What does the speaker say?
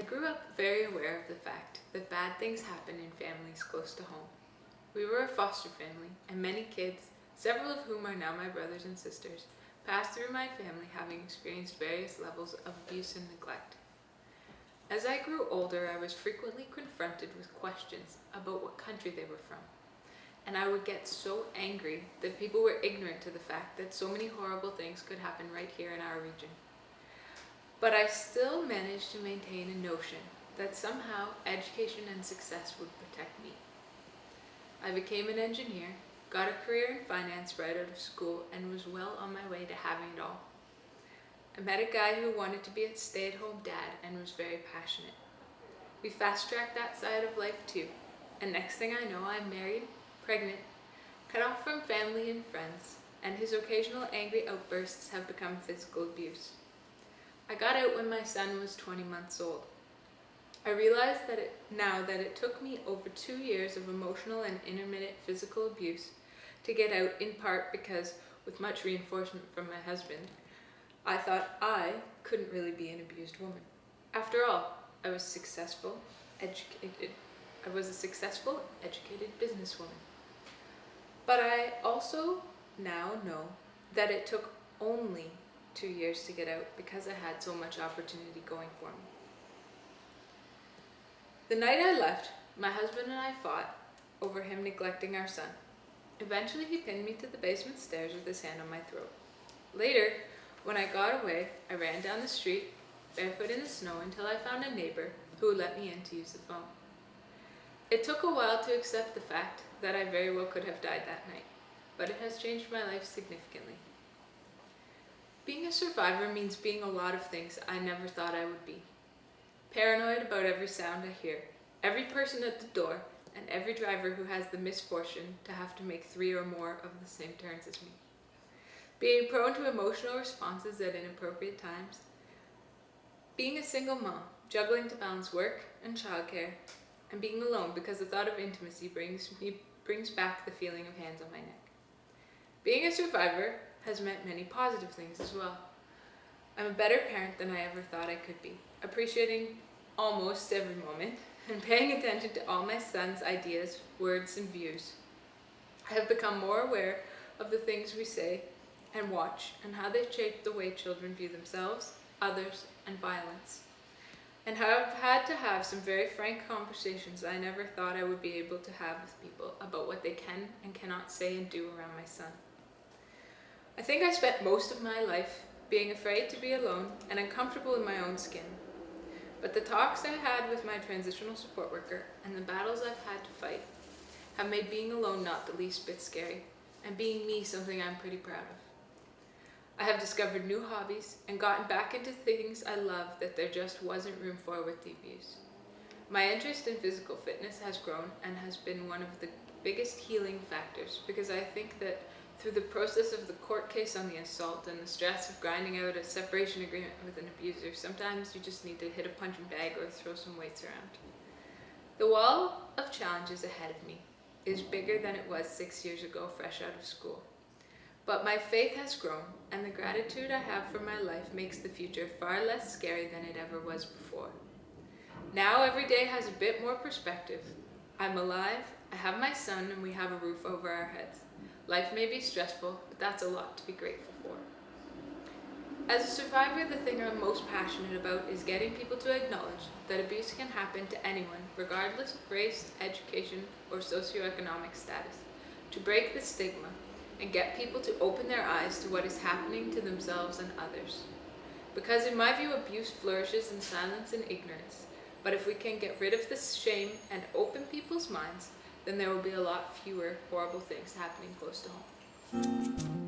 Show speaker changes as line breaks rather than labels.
grew up very aware of the fact that bad things happen in families close to home. We were a foster family, and many kids, several of whom are now my brothers and sisters, passed through my family having experienced various levels of abuse and neglect. As I grew older, I was frequently confronted with questions about what country they were from, and I would get so angry that people were ignorant to the fact that so many horrible things could happen right here in our region. But I still managed to maintain a notion that somehow education and success would protect me. I became an engineer, got a career in finance right out of school, and was well on my way to having it all. I met a guy who wanted to be a stay-at-home dad and was very passionate. We fast-tracked that side of life too, and next thing I know, I'm married, pregnant, cut off from family and friends, and his occasional angry outbursts have become physical abuse. I got out when my son was 20 months old. I realize now that it took me over 2 years of emotional and intermittent physical abuse to get out, in part because, with much reinforcement from my husband, I thought I couldn't really be an abused woman. After all, I was a successful, educated businesswoman. But I also now know that it took only 2 years to get out because I had so much opportunity going for me. The night I left, my husband and I fought over him neglecting our son. Eventually he pinned me to the basement stairs with his hand on my throat. Later, when I got away, I ran down the street, barefoot in the snow, until I found a neighbor who would let me in to use the phone. It took a while to accept the fact that I very well could have died that night, but it has changed my life significantly. Being a survivor means being a lot of things I never thought I would be. Paranoid about every sound I hear, every person at the door, and every driver who has the misfortune to have to make 3 or more of the same turns as me. Being prone to emotional responses at inappropriate times. Being a single mom, juggling to balance work and childcare, and being alone because the thought of intimacy brings back the feeling of hands on my neck. Being a survivor has meant many positive things as well. I'm a better parent than I ever thought I could be, appreciating almost every moment and paying attention to all my son's ideas, words, and views. I have become more aware of the things we say and watch and how they shape the way children view themselves, others, and violence. And how I've had to have some very frank conversations I never thought I would be able to have with people about what they can and cannot say and do around my son. I think I spent most of my life being afraid to be alone and uncomfortable in my own skin. But the talks I had with my transitional support worker and the battles I've had to fight have made being alone not the least bit scary, and being me something I'm pretty proud of. I have discovered new hobbies and gotten back into things I love that there just wasn't room for with the abuse. My interest in physical fitness has grown and has been one of the biggest healing factors, because I think that through the process of the court case on the assault and the stress of grinding out a separation agreement with an abuser, sometimes you just need to hit a punching bag or throw some weights around. The wall of challenges ahead of me is bigger than it was 6 years ago, fresh out of school. But my faith has grown, and the gratitude I have for my life makes the future far less scary than it ever was before. Now every day has a bit more perspective. I'm alive, I have my son, and we have a roof over our heads. Life may be stressful, but that's a lot to be grateful for. As a survivor, the thing I'm most passionate about is getting people to acknowledge that abuse can happen to anyone, regardless of race, education, or socioeconomic status, to break the stigma and get people to open their eyes to what is happening to themselves and others. Because in my view, abuse flourishes in silence and ignorance, but if we can get rid of this shame and open people's minds, then there will be a lot fewer horrible things happening close to home.